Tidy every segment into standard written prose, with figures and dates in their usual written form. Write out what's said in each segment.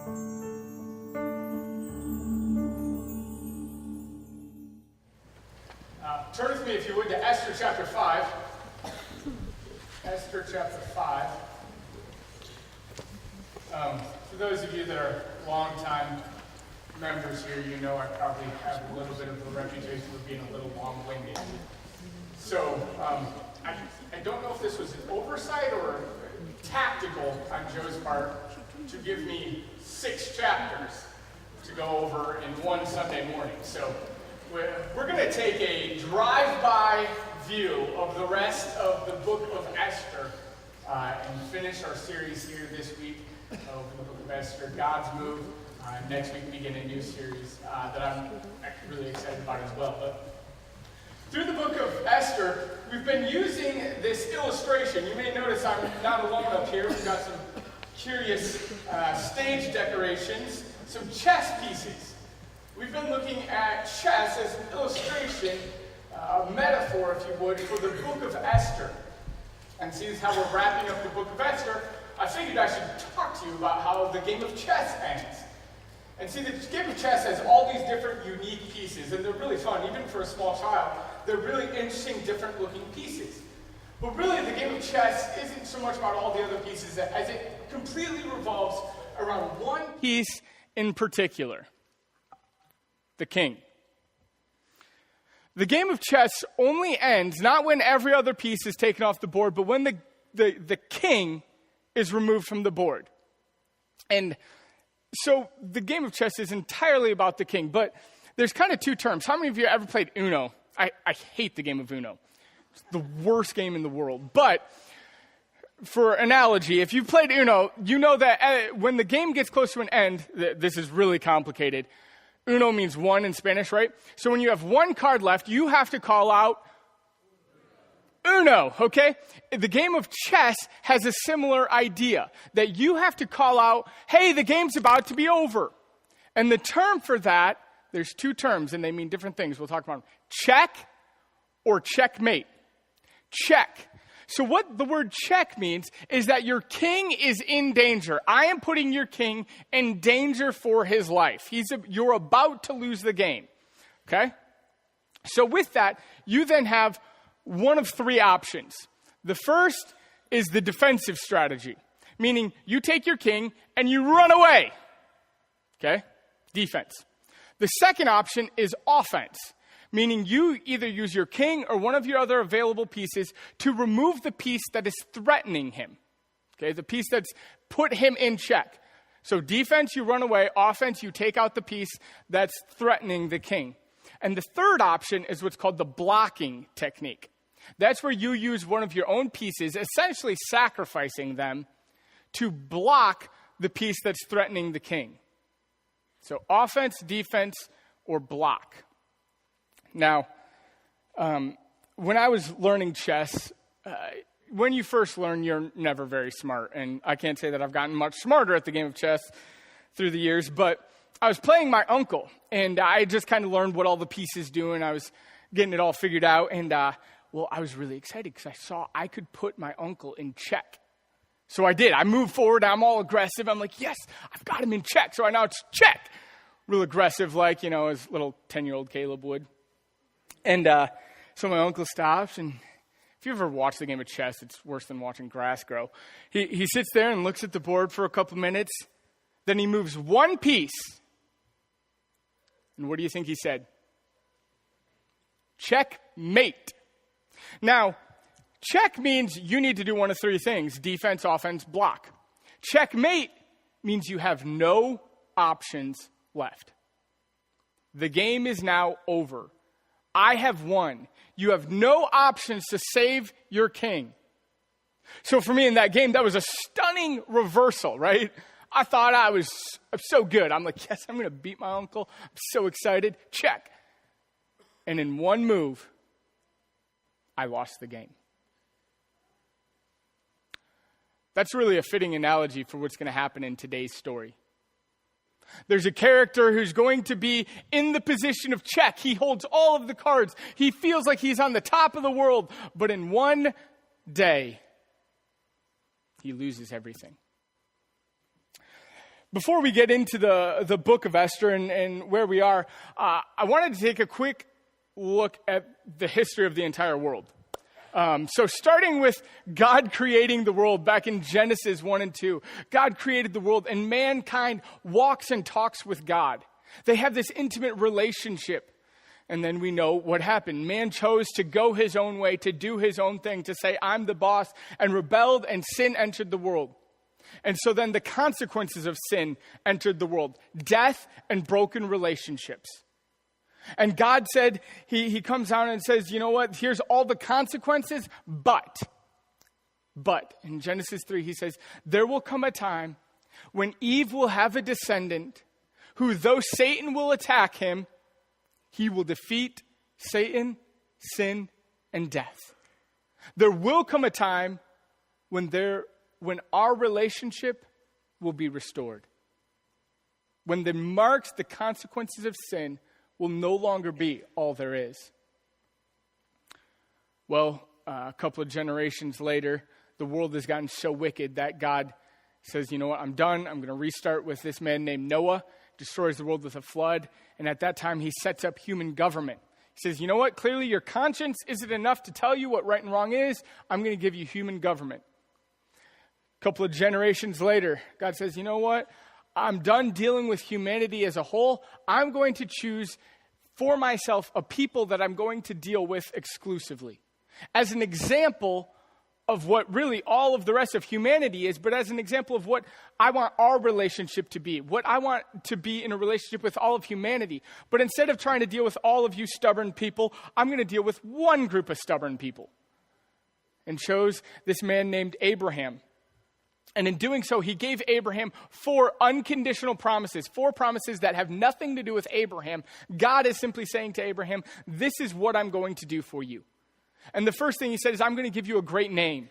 Turn with me, if you would, to Esther chapter 5. Esther chapter 5. For those of you that are longtime members here, you know I probably have a little bit of a reputation for being a little long-winded. So I don't know if this was an oversight or tactical on Joe's part to give me 6 chapters to go over in one Sunday morning. So we're going to take a drive-by view of the rest of the book of Esther and finish our series here this week over the book of Esther, God's Move. Next week we begin a new series that I'm actually really excited about as well. But through the book of Esther, we've been using this illustration. You may notice I'm not alone up here. We've got some curious stage decorations, some chess pieces. We've been looking at chess as an illustration, a metaphor, if you would, for the book of Esther. And seeing how we're wrapping up the book of Esther, I figured I should talk to you about how the game of chess ends. And see, the game of chess has all these different unique pieces, and they're really fun, even for a small child. They're really interesting, different looking pieces. But really, the game of chess isn't so much about all the other pieces as it completely revolves around one piece in particular. The king. The game of chess only ends not when every other piece is taken off the board, but when the king is removed from the board. And so the game of chess is entirely about the king, but there's kind of 2 terms. How many of you ever played Uno? I hate the game of Uno. It's the worst game in the world. But for analogy, if you've played Uno, you know that when the game gets close to an end, this is really complicated. Uno means 1 in Spanish, right? So when you have 1 card left, you have to call out Uno, okay? The game of chess has a similar idea, that you have to call out, hey, the game's about to be over. And the term for that, there's 2 terms, and they mean different things. We'll talk about them. Check or checkmate. Check. So what the word check means is that your king is in danger. I am putting your king in danger for his life. You're about to lose the game. Okay? So with that, you then have one of 3 options. The first is the defensive strategy, meaning you take your king and you run away. Okay? Defense. The second option is offense, meaning you either use your king or one of your other available pieces to remove the piece that is threatening him. Okay, the piece that's put him in check. So defense, you run away. Offense, you take out the piece that's threatening the king. And the third option is what's called the blocking technique. That's where you use one of your own pieces, essentially sacrificing them to block the piece that's threatening the king. So offense, defense, or block. Now, when I was learning chess, when you first learn, you're never very smart. And I can't say that I've gotten much smarter at the game of chess through the years, but I was playing my uncle, and I just kind of learned what all the pieces do, and I was getting it all figured out. And, I was really excited because I saw I could put my uncle in check. So I did. I moved forward. I'm all aggressive. I'm like, yes, I've got him in check. So now it's check. Real aggressive, like, as little 10-year-old Caleb would. And so my uncle stops, and if you ever watch the game of chess, it's worse than watching grass grow. He sits there and looks at the board for a couple minutes. Then he moves 1 piece. And what do you think he said? Checkmate. Now, check means you need to do one of 3 things: defense, offense, block. Checkmate means you have no options left. The game is now over. I have won. You have no options to save your king. So for me in that game, that was a stunning reversal, right? I thought I'm so good. I'm like, yes, I'm going to beat my uncle. I'm so excited. Check. And in 1 move, I lost the game. That's really a fitting analogy for what's going to happen in today's story. There's a character who's going to be in the position of check. He holds all of the cards. He feels like he's on the top of the world. But in 1 day, he loses everything. Before we get into the book of Esther and where we are, I wanted to take a quick look at the history of the entire world. So starting with God creating the world back in Genesis 1 and 2, God created the world and mankind walks and talks with God. They have this intimate relationship. And then we know what happened. Man chose to go his own way, to do his own thing, to say, I'm the boss, and rebelled, and sin entered the world. And so then the consequences of sin entered the world. Death and broken relationships. And God said, he comes down and says, you know what, here's all the consequences, but, in Genesis 3, he says, there will come a time when Eve will have a descendant who, though Satan will attack him, he will defeat Satan, sin, and death. There will come a time when our relationship will be restored. When the marks, the consequences of sin will no longer be all there is. Well, a couple of generations later, the world has gotten so wicked that God says, you know what, I'm done. I'm going to restart with this man named Noah, destroys the world with a flood. And at that time, he sets up human government. He says, you know what, clearly your conscience isn't enough to tell you what right and wrong is. I'm going to give you human government. A couple of generations later, God says, you know what, I'm done dealing with humanity as a whole. I'm going to choose for myself a people that I'm going to deal with exclusively. As an example of what really all of the rest of humanity is, but as an example of what I want our relationship to be, what I want to be in a relationship with all of humanity. But instead of trying to deal with all of you stubborn people, I'm going to deal with one group of stubborn people. And chose this man named Abraham. And in doing so, he gave Abraham 4 unconditional promises, 4 promises that have nothing to do with Abraham. God is simply saying to Abraham, this is what I'm going to do for you. And the first thing he said is, I'm going to give you a great name.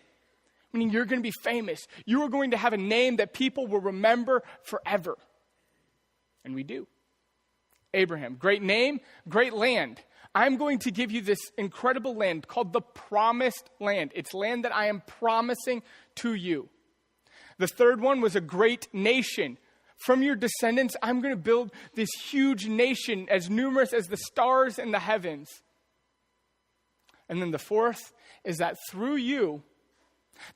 Meaning you're going to be famous. You are going to have a name that people will remember forever. And we do. Abraham, great name, great land. I'm going to give you this incredible land called the Promised Land. It's land that I am promising to you. The third one was a great nation. From your descendants, I'm going to build this huge nation as numerous as the stars in the heavens. And then the fourth is that through you,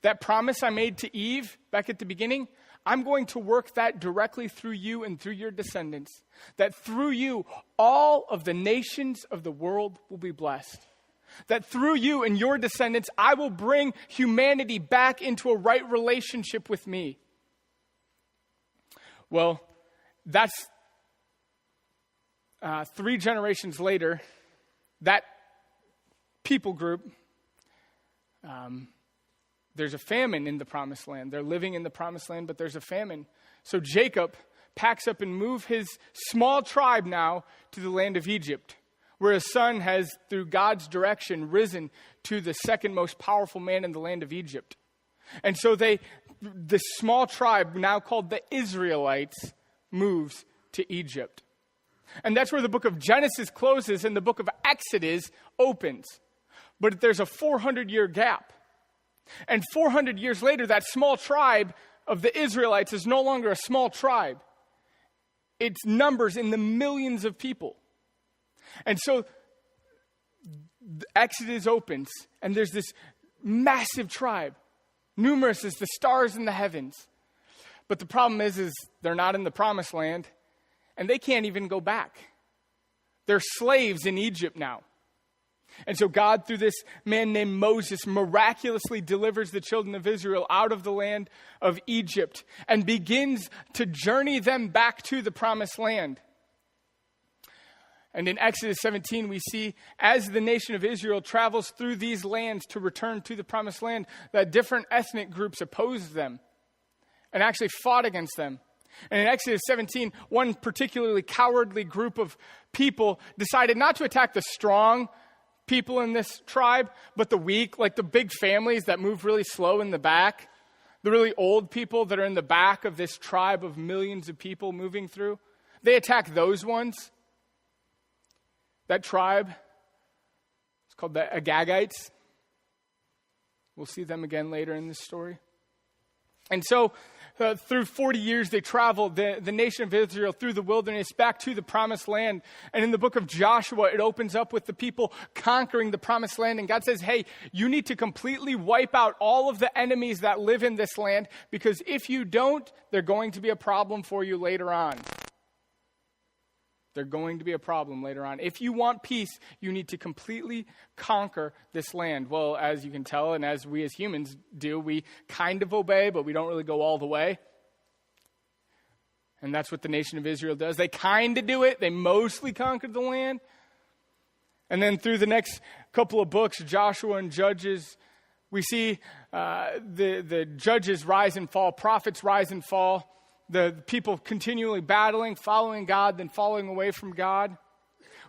that promise I made to Eve back at the beginning, I'm going to work that directly through you and through your descendants. That through you, all of the nations of the world will be blessed. That through you and your descendants, I will bring humanity back into a right relationship with me. Well, that's 3 generations later, that people group, there's a famine in the promised land. They're living in the promised land, but there's a famine. So Jacob packs up and moves his small tribe now to the land of Egypt, where his son has, through God's direction, risen to the second most powerful man in the land of Egypt. And so this small tribe, now called the Israelites, moves to Egypt. And that's where the book of Genesis closes and the book of Exodus opens. But there's a 400-year gap. And 400 years later, that small tribe of the Israelites is no longer a small tribe. It's numbers in the millions of people. And so Exodus opens, and there's this massive tribe, numerous as the stars in the heavens. But the problem is they're not in the promised land, and they can't even go back. They're slaves in Egypt now. And so God, through this man named Moses, miraculously delivers the children of Israel out of the land of Egypt and begins to journey them back to the promised land. And in Exodus 17, we see as the nation of Israel travels through these lands to return to the promised land, that different ethnic groups opposed them and actually fought against them. And in Exodus 17, one particularly cowardly group of people decided not to attack the strong people in this tribe, but the weak, like the big families that move really slow in the back, the really old people that are in the back of this tribe of millions of people moving through. They attack those ones. That tribe, it's called the Agagites. We'll see them again later in this story. And so through 40 years, they traveled, the nation of Israel, through the wilderness back to the promised land. And in the book of Joshua, it opens up with the people conquering the promised land. And God says, hey, you need to completely wipe out all of the enemies that live in this land, because if you don't, they're going to be a problem for you later on. They're going to be a problem later on. If you want peace, you need to completely conquer this land. Well, as you can tell, and as we as humans do, we kind of obey, but we don't really go all the way. And that's what the nation of Israel does. They kind of do it. They mostly conquered the land. And then through the next couple of books, Joshua and Judges, we see the judges rise and fall, prophets rise and fall. The people continually battling, following God, then falling away from God.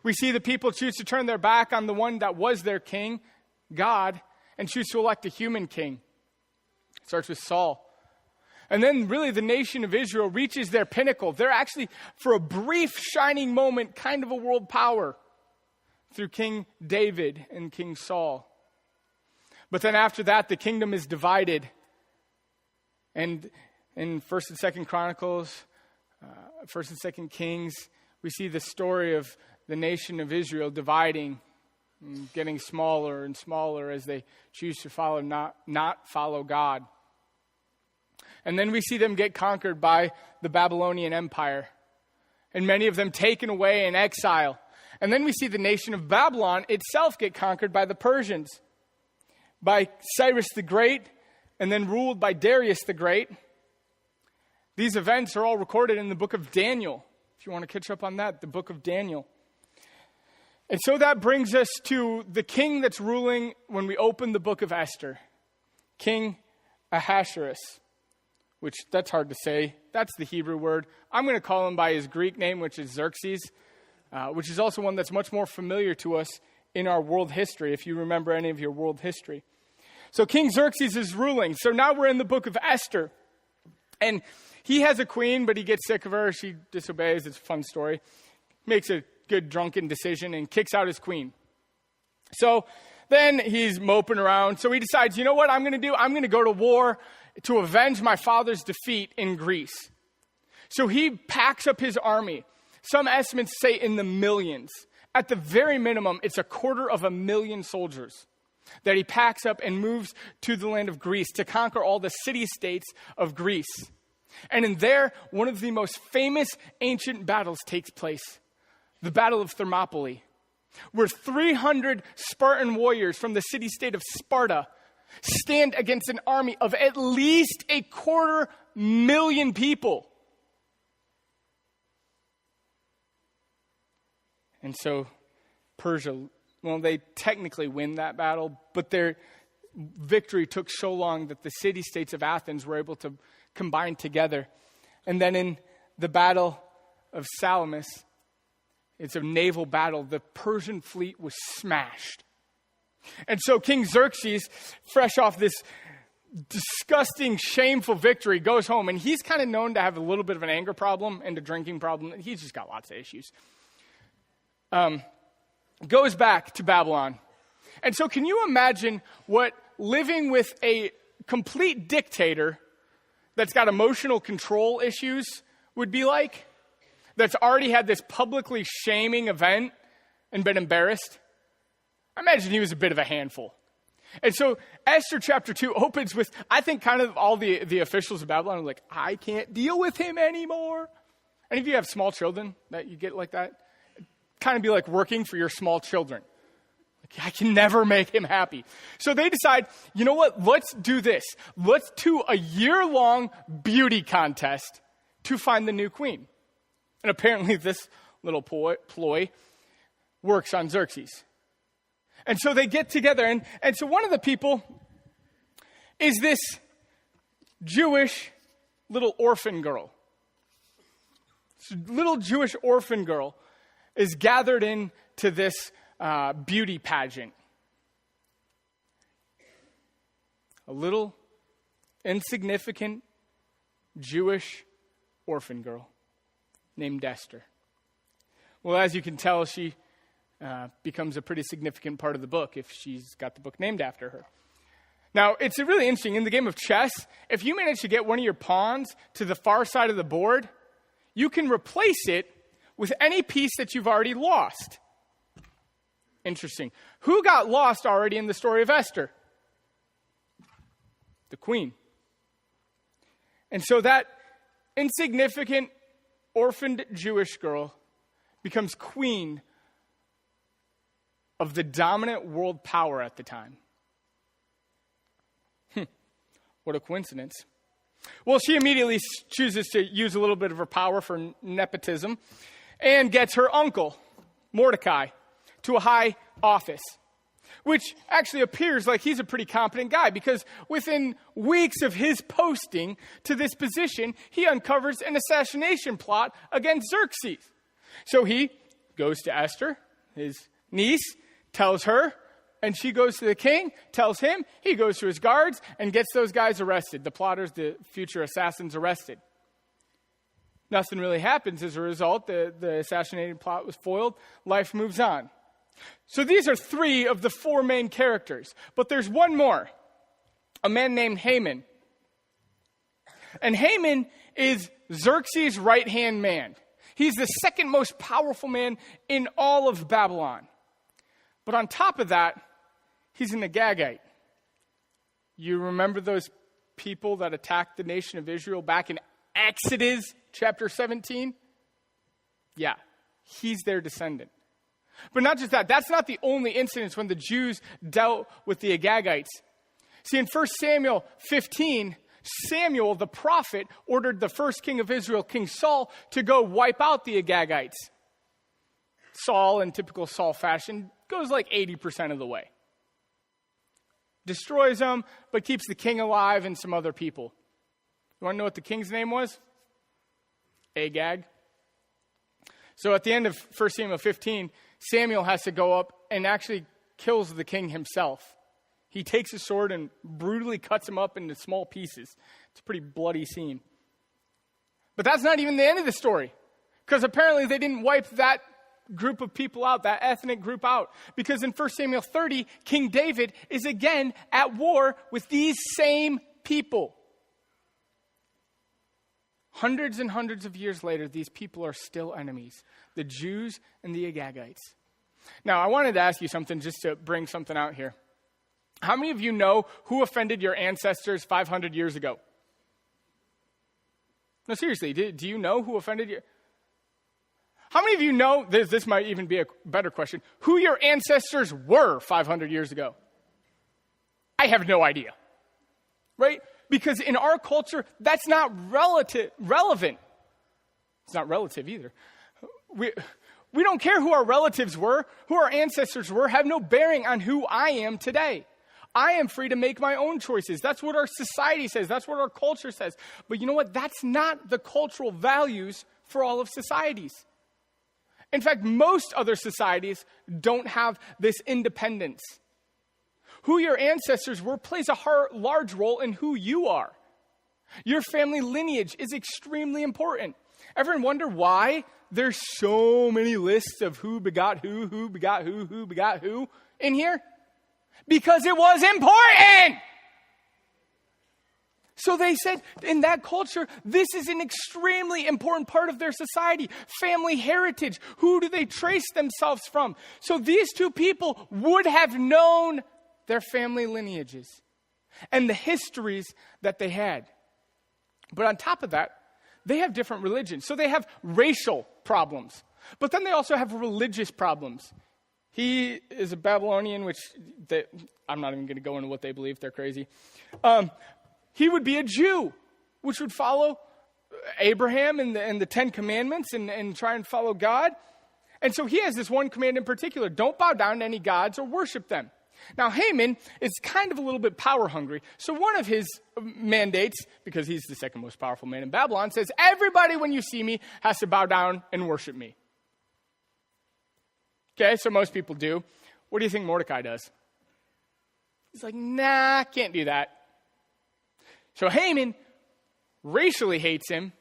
We see the people choose to turn their back on the one that was their king, God, and choose to elect a human king. It starts with Saul. And then really the nation of Israel reaches their pinnacle. They're actually, for a brief shining moment, kind of a world power through King David and King Saul. But then after that, the kingdom is divided. And in 1st and 2nd Chronicles, 1st and 2nd Kings, we see the story of the nation of Israel dividing, and getting smaller and smaller as they choose to follow not follow God. And then we see them get conquered by the Babylonian Empire, and many of them taken away in exile. And then we see the nation of Babylon itself get conquered by the Persians, by Cyrus the Great, and then ruled by Darius the Great. These events are all recorded in the book of Daniel. If you want to catch up on that, the book of Daniel. And so that brings us to the king that's ruling when we open the book of Esther. King Ahasuerus, which that's hard to say. That's the Hebrew word. I'm going to call him by his Greek name, which is Xerxes, which is also one that's much more familiar to us in our world history, if you remember any of your world history. So King Xerxes is ruling. So now we're in the book of Esther. And he has a queen, but he gets sick of her. She disobeys. It's a fun story. Makes a good drunken decision and kicks out his queen. So then he's moping around. So he decides, you know what I'm going to do? I'm going to go to war to avenge my father's defeat in Greece. So he packs up his army. Some estimates say in the millions. At the very minimum, it's 250,000 soldiers that he packs up and moves to the land of Greece to conquer all the city-states of Greece. And in there, one of the most famous ancient battles takes place, the Battle of Thermopylae, where 300 Spartan warriors from the city-state of Sparta stand against an army of at least 250,000 people. And so Persia, well, they technically win that battle, but their victory took so long that the city-states of Athens were able to combine together. And then in the Battle of Salamis, it's a naval battle. The Persian fleet was smashed. And so King Xerxes, fresh off this disgusting, shameful victory, goes home. And he's kind of known to have a little bit of an anger problem and a drinking problem. He's just got lots of issues. Goes back to Babylon. And so can you imagine what living with a complete dictator that's got emotional control issues would be like? That's already had this publicly shaming event and been embarrassed? I imagine he was a bit of a handful. And so Esther chapter 2 opens with, I think, kind of all the officials of Babylon are like, I can't deal with him anymore. Any of you have small children that you get like that? Kind of be like working for your small children. Like, I can never make him happy. So they decide, you know what? Let's do this. Let's do a year-long beauty contest to find the new queen. And apparently this little ploy works on Xerxes. And so they get together. And so one of the people is this Jewish little orphan girl. This little Jewish orphan girl is gathered into this beauty pageant. A little insignificant Jewish orphan girl named Esther. Well, as you can tell, she becomes a pretty significant part of the book if she's got the book named after her. Now, it's really interesting. In the game of chess, if you manage to get one of your pawns to the far side of the board, you can replace it with any piece that you've already lost. Interesting. Who got lost already in the story of Esther? The queen. And so that insignificant, orphaned Jewish girl becomes queen of the dominant world power at the time. What a coincidence. Well, she immediately chooses to use a little bit of her power for nepotism and gets her uncle, Mordecai, to a high office, which actually appears like he's a pretty competent guy because within weeks of his posting to this position, he uncovers an assassination plot against Xerxes. So he goes to Esther, his niece, tells her, and she goes to the king, tells him, he goes to his guards, and gets those guys arrested, the plotters, the future assassins arrested. Nothing really happens as a result. The assassinating plot was foiled. Life moves on. So these are 3 of the 4 main characters. But there's one more, a man named Haman. And Haman is Xerxes' right-hand man. He's the second most powerful man in all of Babylon. But on top of that, he's an Agagite. You remember those people that attacked the nation of Israel back in Exodus chapter 17? Yeah, he's their descendant. But not just that. That's not the only incidents when the Jews dealt with the Agagites. See, in 1 Samuel 15, Samuel, the prophet, ordered the first king of Israel, King Saul, to go wipe out the Agagites. Saul, in typical Saul fashion, goes like 80% of the way. Destroys them, but keeps the king alive and some other people. You want to know what the king's name was? Agag. So at the end of 1 Samuel 15, Samuel has to go up and actually kills the king himself. He takes a sword and brutally cuts him up into small pieces. It's a pretty bloody scene. But that's not even the end of the story, because apparently they didn't wipe that group of people out, that ethnic group out. Because in 1 Samuel 30, King David is again at war with these same people. Hundreds and hundreds of years later, these people are still enemies, the Jews and the Agagites. Now, I wanted to ask you something just to bring something out here. How many of you know who offended your ancestors 500 years ago? No, seriously, do you know who offended you? How many of you know, this might even be a better question, who your ancestors were 500 years ago? I have no idea, right? Because in our culture, that's not relevant. It's not relative either. We don't care who our relatives were, who our ancestors were, have no bearing on who I am today. I am free to make my own choices. That's what our society says. That's what our culture says. But you know what? That's not the cultural values for all of societies. In fact, most other societies don't have this independence. Who your ancestors were plays a large role in who you are. Your family lineage is extremely important. Ever wonder why there's so many lists of who begot who begot who begot who in here? Because it was important. So they said in that culture, this is an extremely important part of their society. Family heritage. Who do they trace themselves from? So these two people would have known their family lineages and the histories that they had. But on top of that, they have different religions. So they have racial problems. But then they also have religious problems. He is a Babylonian, which I'm not even going to go into what they believe. They're crazy. He would be a Jew, which would follow Abraham and the 10 Commandments and try and follow God. And so he has this one command in particular: don't bow down to any gods or worship them. Now, Haman is kind of a little bit power hungry. So one of his mandates, because he's the second most powerful man in Babylon, says, everybody when you see me has to bow down and worship me. Okay, so most people do. What do you think Mordecai does? He's like, nah, can't do that. So Haman racially hates him,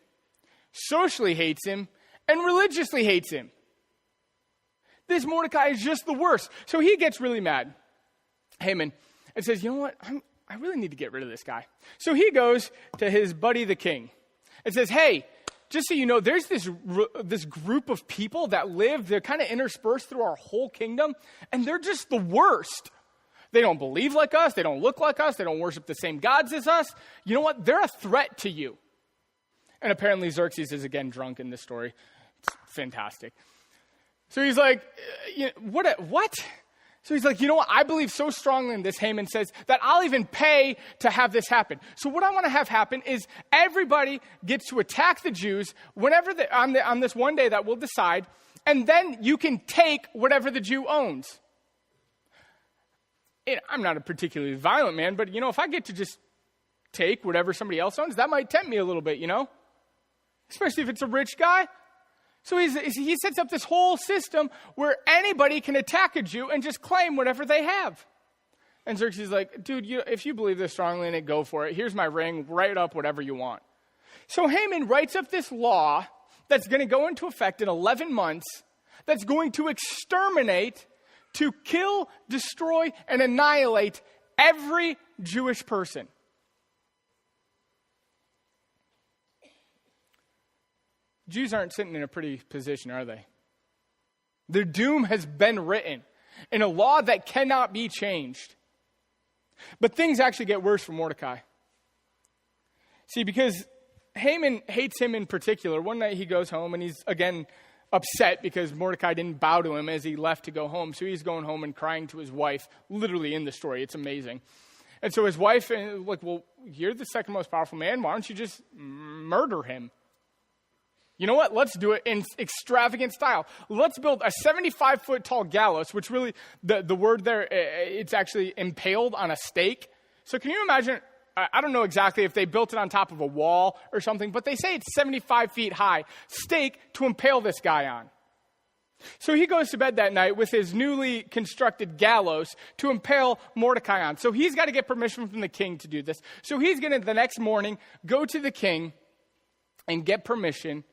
socially hates him, and religiously hates him. This Mordecai is just the worst. So he gets really mad, Haman, and says, you know what? I really need to get rid of this guy. So he goes to his buddy, the king, and says, hey, just so you know, there's this group of people that live, they're kind of interspersed through our whole kingdom, and they're just the worst. They don't believe like us. They don't look like us. They don't worship the same gods as us. You know what? They're a threat to you. And apparently Xerxes is again drunk in this story. It's fantastic. So he's like, what? So he's like, you know what? I believe so strongly in this, Haman says, that I'll even pay to have this happen. So what I want to have happen is everybody gets to attack the Jews whenever on this one day that we'll decide, and then you can take whatever the Jew owns. I'm not a particularly violent man, but, if I get to just take whatever somebody else owns, that might tempt me a little bit, especially if it's a rich guy. So he sets up this whole system where anybody can attack a Jew and just claim whatever they have. And Xerxes is like, dude, if you believe this strongly in it, go for it. Here's my ring. Write up whatever you want. So Haman writes up this law that's going to go into effect in 11 months that's going to exterminate, to kill, destroy, and annihilate every Jewish person. Jews aren't sitting in a pretty position, are they? Their doom has been written in a law that cannot be changed. But things actually get worse for Mordecai. See, because Haman hates him in particular. One night he goes home and he's, again, upset because Mordecai didn't bow to him as he left to go home. So he's going home and crying to his wife, literally in the story. It's amazing. And so his wife, like, well, you're the second most powerful man. Why don't you just murder him? You know what? Let's do it in extravagant style. Let's build a 75-foot tall gallows, which really, the word there, it's actually impaled on a stake. So can you imagine, I don't know exactly if they built it on top of a wall or something, but they say it's 75 feet high, stake to impale this guy on. So he goes to bed that night with his newly constructed gallows to impale Mordecai on. So he's got to get permission from the king to do this. So he's going to, the next morning, go to the king and get permission,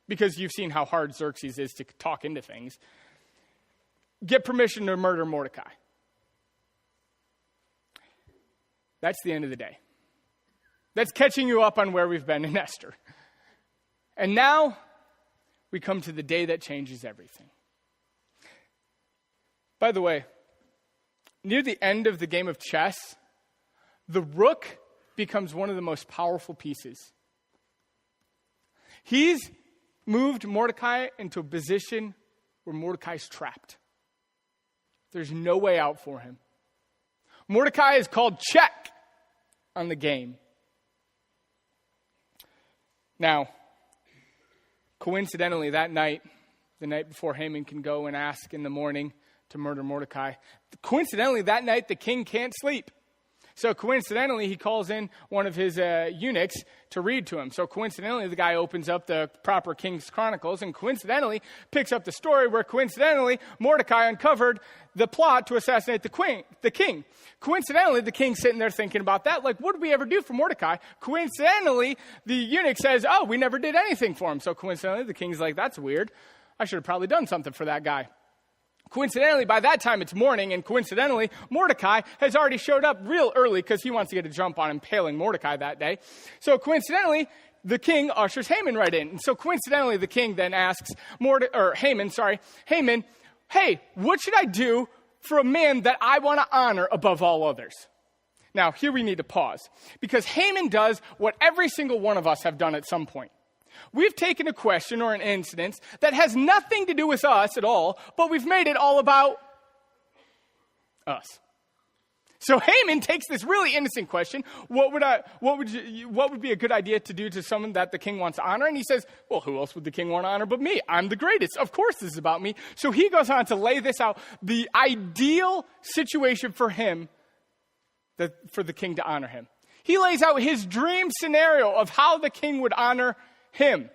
because you've seen how hard Xerxes is to talk into things, get permission to murder Mordecai. That's the end of the day. That's catching you up on where we've been in Esther. And now we come to the day that changes everything. By the way, near the end of the game of chess, the rook becomes one of the most powerful pieces. He's moved Mordecai into a position where Mordecai's trapped. There's no way out for him. Mordecai is called check on the game. Now, coincidentally, that night, the night before Haman can go and ask in the morning to murder Mordecai, coincidentally, that night the king can't sleep. So coincidentally, he calls in one of his eunuchs to read to him. So coincidentally, the guy opens up the proper King's Chronicles and coincidentally picks up the story where coincidentally Mordecai uncovered the plot to assassinate the king. Coincidentally, the king's sitting there thinking about that. Like, what did we ever do for Mordecai? Coincidentally, the eunuch says, oh, we never did anything for him. So coincidentally, the king's like, that's weird. I should have probably done something for that guy. Coincidentally, by that time it's morning, and coincidentally, Mordecai has already showed up real early because he wants to get a jump on impaling Mordecai that day. So coincidentally, the king ushers Haman right in. And so coincidentally, the king then asks Haman, hey, what should I do for a man that I want to honor above all others? Now, here we need to pause, because Haman does what every single one of us have done at some point. We've taken a question or an incident that has nothing to do with us at all, but we've made it all about us. So Haman takes this really innocent question, what would be a good idea to do to someone that the king wants to honor? And he says, well, who else would the king want to honor but me? I'm the greatest. Of course this is about me. So he goes on to lay this out, the ideal situation for him, for the king to honor him. He lays out his dream scenario of how the king would honor him.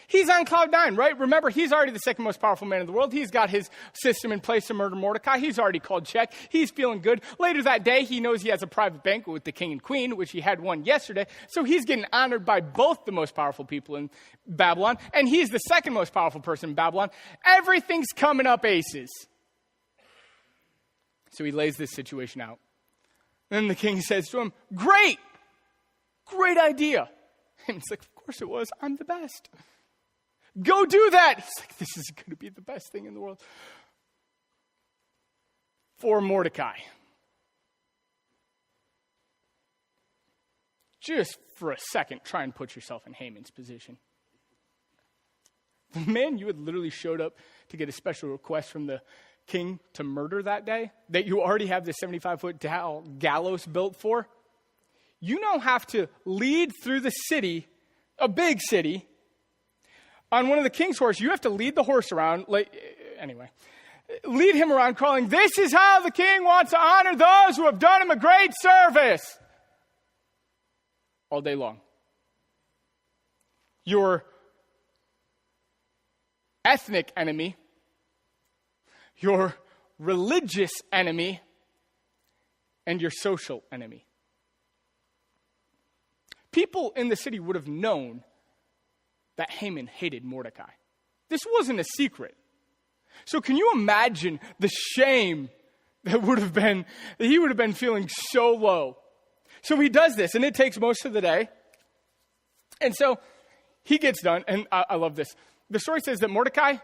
He's on cloud nine, right? Remember, he's already the second most powerful man in the world. He's got his system in place to murder Mordecai. He's already called check. He's feeling good. Later that day, he knows he has a private banquet with the king and queen, which he had one yesterday. So he's getting honored by both the most powerful people in Babylon, and he's the second most powerful person in Babylon. Everything's coming up aces. So he lays this situation out. Then the king says to him, great idea. And he's like, of course it was. I'm the best. Go do that. He's like, this is going to be the best thing in the world. For Mordecai. Just for a second, try and put yourself in Haman's position. The man you had literally showed up to get a special request from the king to murder that day, that you already have the 75-foot gallows built for, you now have to lead through the city, a big city, on one of the king's horse. You have to lead the horse around, lead him around calling, this is how the king wants to honor those who have done him a great service. All day long. Your ethnic enemy, your religious enemy, and your social enemy. People in the city would have known that Haman hated Mordecai. This wasn't a secret. So can you imagine the shame that he would have been feeling so low? So he does this, and it takes most of the day. And so he gets done, and I love this. The story says that Mordecai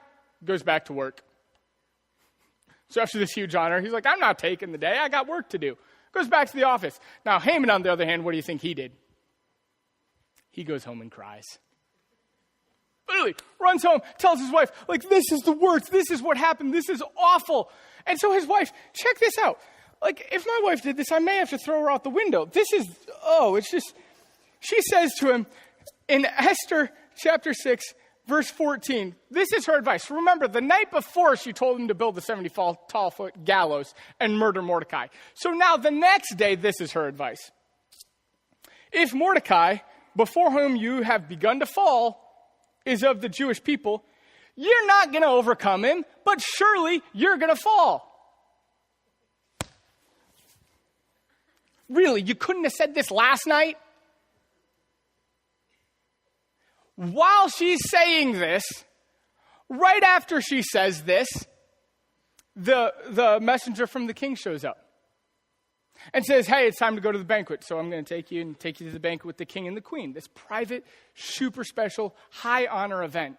goes back to work. So after this huge honor, he's like, I'm not taking the day. I got work to do. Goes back to the office. Now, Haman, on the other hand, what do you think he did? He goes home and cries. Literally, runs home, tells his wife, like, this is the worst. This is what happened. This is awful. And so his wife, check this out. Like, if my wife did this, I may have to throw her out the window. She says to him in Esther chapter 6, verse 14, this is her advice. Remember, the night before she told him to build the 70-tall-foot gallows and murder Mordecai. So now the next day, this is her advice. If Mordecai, before whom you have begun to fall, is of the Jewish people, you're not going to overcome him, but surely you're going to fall. Really, you couldn't have said this last night? While she's saying this, right after she says this, the messenger from the king shows up and says, hey, it's time to go to the banquet. So I'm going to take you to the banquet with the king and the queen, this private, super special, high honor event.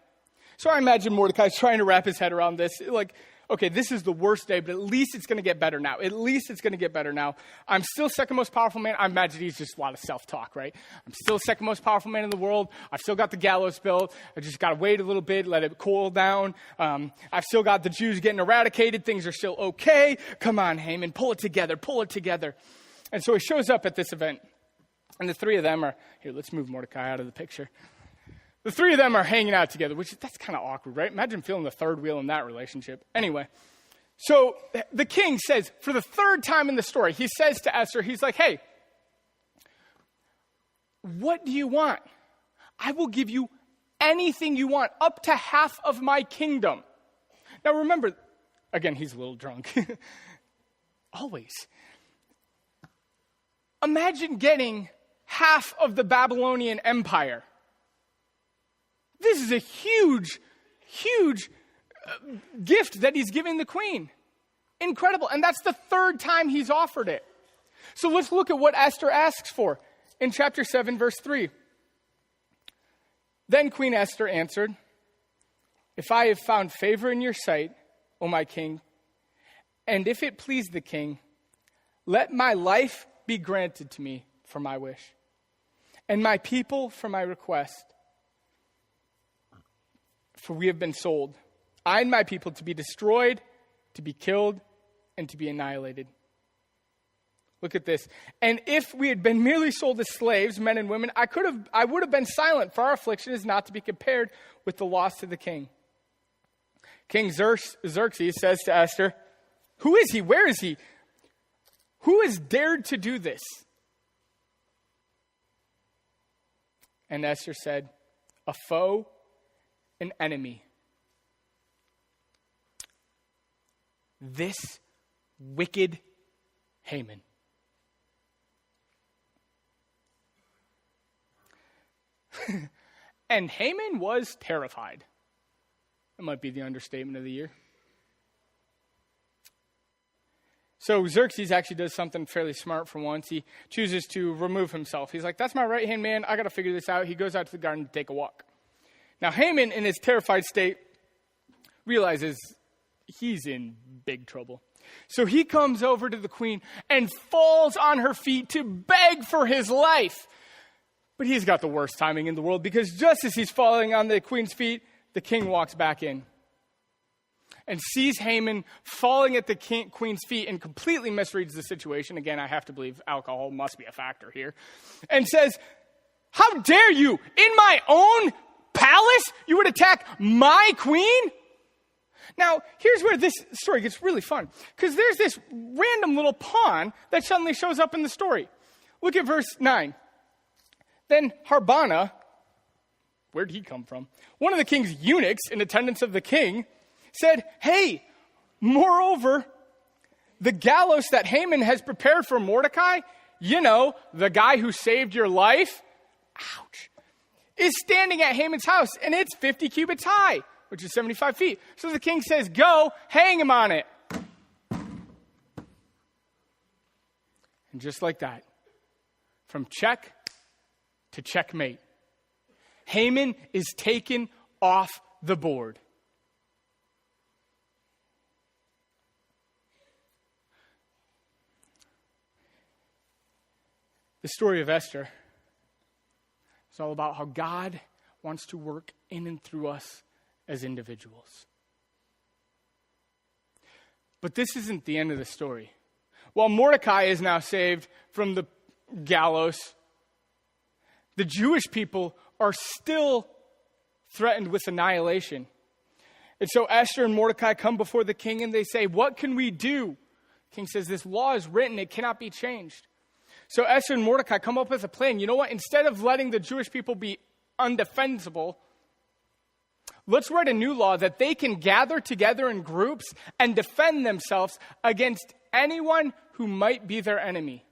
So I imagine Mordecai's trying to wrap his head around this. Like, okay, this is the worst day, but at least it's going to get better now. I'm still second most powerful man. I imagine he's just a lot of self-talk, right? I'm still second most powerful man in the world. I've still got the gallows built. I just got to wait a little bit, let it cool down. I've still got the Jews getting eradicated. Things are still okay. Come on, Haman, pull it together. And so he shows up at this event. And the three of them are, here, let's move Mordecai out of the picture. The three of them are hanging out together, that's kind of awkward, right? Imagine feeling the third wheel in that relationship. Anyway, so the king says, for the third time in the story, he says to Esther, he's like, hey, what do you want? I will give you anything you want, up to half of my kingdom. Now remember, again, he's a little drunk. Always. Imagine getting half of the Babylonian Empire. This is a huge gift that he's giving the queen. Incredible. And that's the third time he's offered it. So let's look at what Esther asks for in chapter 7, verse 3. Then Queen Esther answered, if I have found favor in your sight, O my king, and if it please the king, let my life be granted to me for my wish, and my people for my request. For we have been sold, I and my people, to be destroyed, to be killed, and to be annihilated. Look at this. And if we had been merely sold as slaves, men and women, I would have been silent, for our affliction is not to be compared with the loss to the king. King Xerxes says to Esther, who is he? Where is he? Who has dared to do this? And Esther said, a foe, an enemy. This wicked Haman. And Haman was terrified. That might be the understatement of the year. So Xerxes actually does something fairly smart for once. He chooses to remove himself. He's like, that's my right-hand man. I got to figure this out. He goes out to the garden to take a walk. Now, Haman, in his terrified state, realizes he's in big trouble. So he comes over to the queen and falls on her feet to beg for his life. But he's got the worst timing in the world, because just as he's falling on the queen's feet, the king walks back in and sees Haman falling at the queen's feet and completely misreads the situation. Again, I have to believe alcohol must be a factor here. And says, how dare you, in my own palace, you would attack my queen? Now, here's where this story gets really fun, because there's this random little pawn that suddenly shows up in the story. Look at verse 9. Then Harbana, where'd he come from? One of the king's eunuchs in attendance of the king said, hey, moreover, the gallows that Haman has prepared for Mordecai, you know, the guy who saved your life, ouch, is standing at Haman's house, and it's 50 cubits high, which is 75 feet. So the king says, go, hang him on it. And just like that, from check to checkmate, Haman is taken off the board. The story of Esther is all about how God wants to work in and through us as individuals. But this isn't the end of the story. While Mordecai is now saved from the gallows, the Jewish people are still threatened with annihilation. And so Esther and Mordecai come before the king and they say, what can we do? The king says, this law is written, it cannot be changed. So Esther and Mordecai come up with a plan. You know what? Instead of letting the Jewish people be undefensible, let's write a new law that they can gather together in groups and defend themselves against anyone who might be their enemy.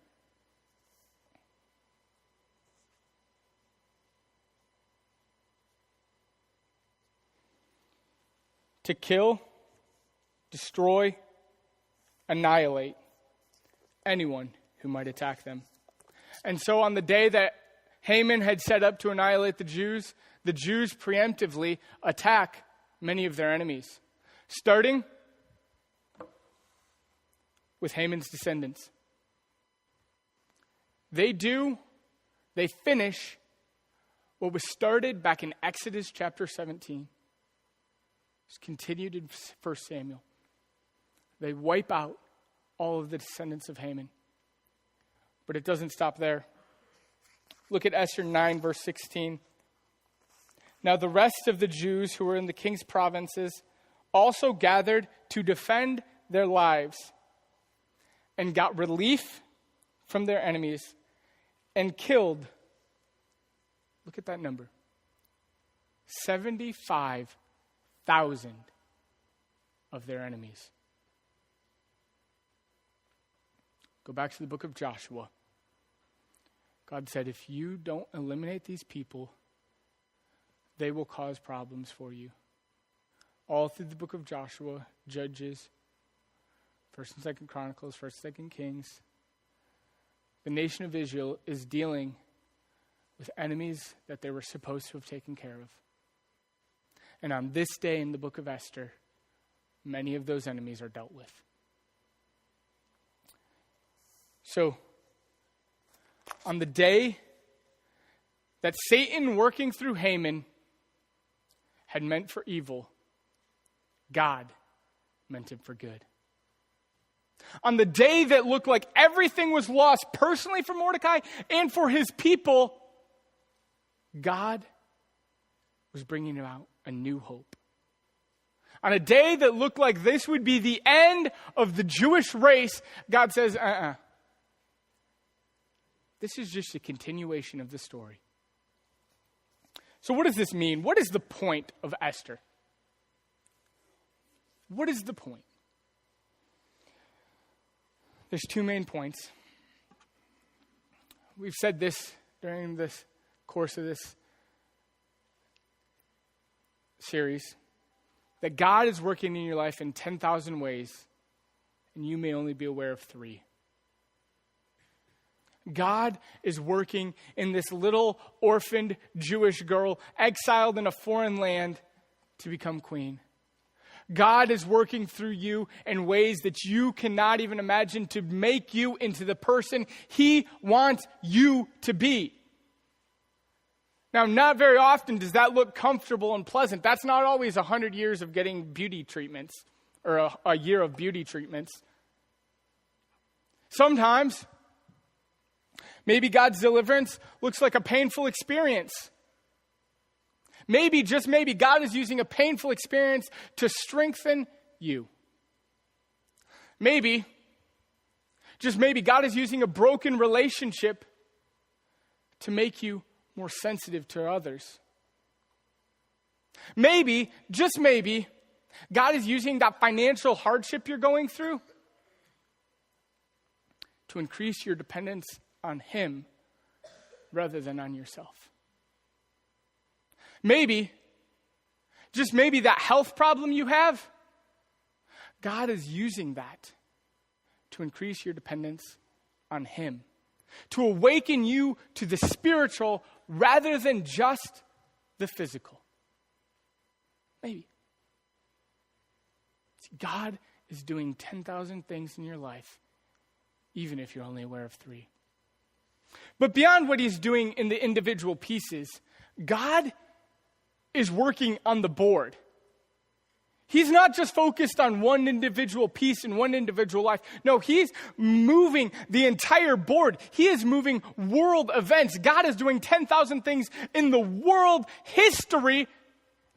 To kill, destroy, annihilate anyone who might attack them. And so on the day that Haman had set up to annihilate the Jews preemptively attack many of their enemies, starting with Haman's descendants. They finish what was started back in Exodus chapter 17. It's continued in 1 Samuel. They wipe out all of the descendants of Haman. But it doesn't stop there. Look at Esther 9, verse 16. Now the rest of the Jews who were in the king's provinces also gathered to defend their lives and got relief from their enemies and killed, look at that number, 75,000 of their enemies. Go back to the book of Joshua. God said, if you don't eliminate these people, they will cause problems for you. All through the book of Joshua, Judges, 1st and 2nd Chronicles, 1st and 2nd Kings, the nation of Israel is dealing with enemies that they were supposed to have taken care of. And on this day in the book of Esther, many of those enemies are dealt with. So, on the day that Satan, working through Haman, had meant for evil, God meant it for good. On the day that looked like everything was lost personally for Mordecai and for his people, God was bringing about a new hope. On a day that looked like this would be the end of the Jewish race, God says, This is just a continuation of the story. So what does this mean? What is the point of Esther? What is the point? There's two main points. We've said this during this course of this series, that God is working in your life in 10,000 ways and you may only be aware of 3. God is working in this little orphaned Jewish girl exiled in a foreign land to become queen. God is working through you in ways that you cannot even imagine to make you into the person he wants you to be. Now, not very often does that look comfortable and pleasant. That's not always 100 years of getting beauty treatments or a year of beauty treatments. Sometimes, maybe God's deliverance looks like a painful experience. Maybe, just maybe, God is using a painful experience to strengthen you. Maybe, just maybe, God is using a broken relationship to make you more sensitive to others. Maybe, just maybe, God is using that financial hardship you're going through to increase your dependence on Him rather than on yourself. Maybe, just maybe, that health problem you have, God is using that to increase your dependence on Him, to awaken you to the spiritual rather than just the physical. Maybe. See, God is doing 10,000 things in your life, even if you're only aware of 3. But beyond what He's doing in the individual pieces, God is working on the board. He's not just focused on one individual piece in one individual life. No, He's moving the entire board. He is moving world events. God is doing 10,000 things in the world history,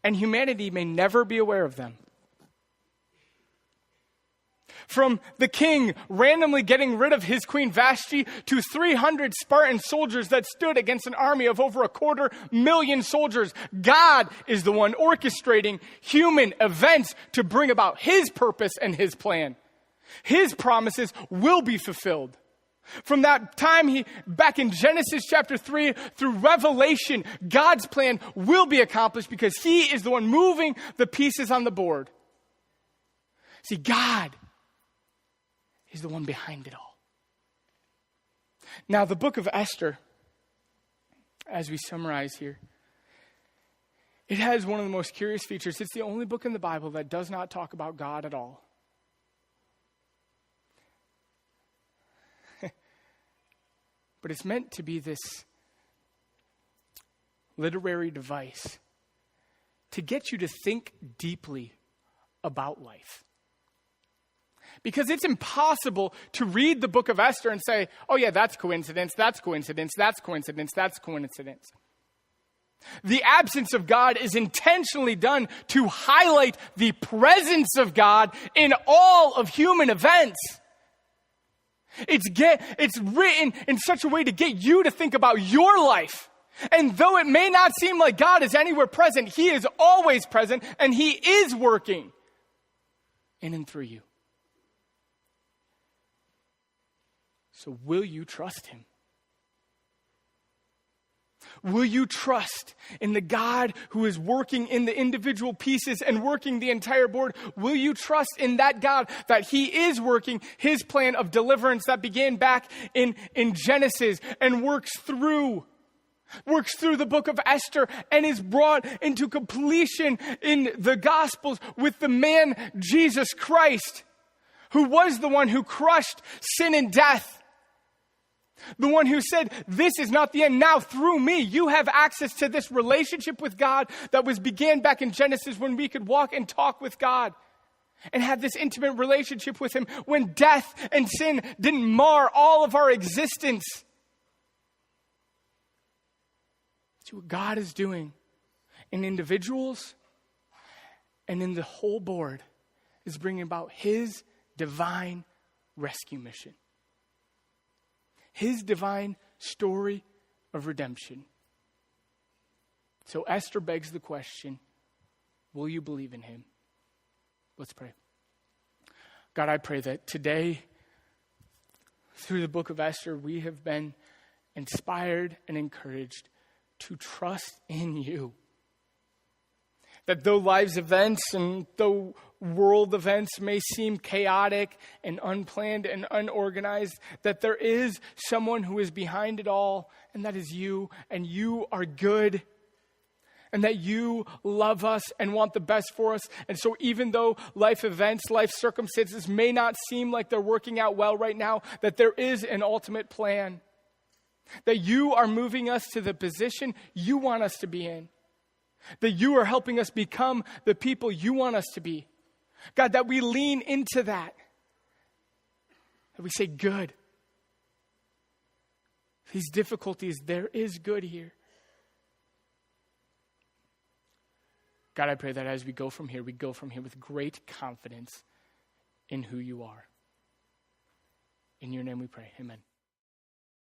and humanity may never be aware of them. From the king randomly getting rid of his queen Vashti to 300 Spartan soldiers that stood against an army of over 250,000 soldiers, God is the one orchestrating human events to bring about His purpose and His plan. His promises will be fulfilled. From that time, back in Genesis chapter 3 through Revelation, God's plan will be accomplished because He is the one moving the pieces on the board. See, God is the one behind it all. Now, the book of Esther, as we summarize here, it has one of the most curious features. It's the only book in the Bible that does not talk about God at all. But it's meant to be this literary device to get you to think deeply about life. Because it's impossible to read the book of Esther and say, oh yeah, that's coincidence, that's coincidence, that's coincidence, that's coincidence. The absence of God is intentionally done to highlight the presence of God in all of human events. It's written in such a way to get you to think about your life. And though it may not seem like God is anywhere present, He is always present and He is working in and through you. So will you trust Him? Will you trust in the God who is working in the individual pieces and working the entire board? Will you trust in that God that He is working His plan of deliverance that began back in Genesis and works through the book of Esther and is brought into completion in the Gospels with the man Jesus Christ, who was the one who crushed sin and death? The one who said, this is not the end. Now through me, you have access to this relationship with God that began back in Genesis when we could walk and talk with God and have this intimate relationship with Him when death and sin didn't mar all of our existence. See what God is doing in individuals and in the whole board is bringing about His divine rescue mission. His divine story of redemption. So Esther begs the question, will you believe in Him? Let's pray. God, I pray that today, through the book of Esther, we have been inspired and encouraged to trust in You. That though life's events and though world events may seem chaotic and unplanned and unorganized, that there is someone who is behind it all, and that is you, and you are good, and that you love us and want the best for us. And so even though life events, life circumstances may not seem like they're working out well right now, that there is an ultimate plan, that you are moving us to the position you want us to be in, that you are helping us become the people you want us to be. God, that we lean into that we say, good. These difficulties, there is good here. God, I pray that as we go from here with great confidence in who you are. In your name we pray, amen.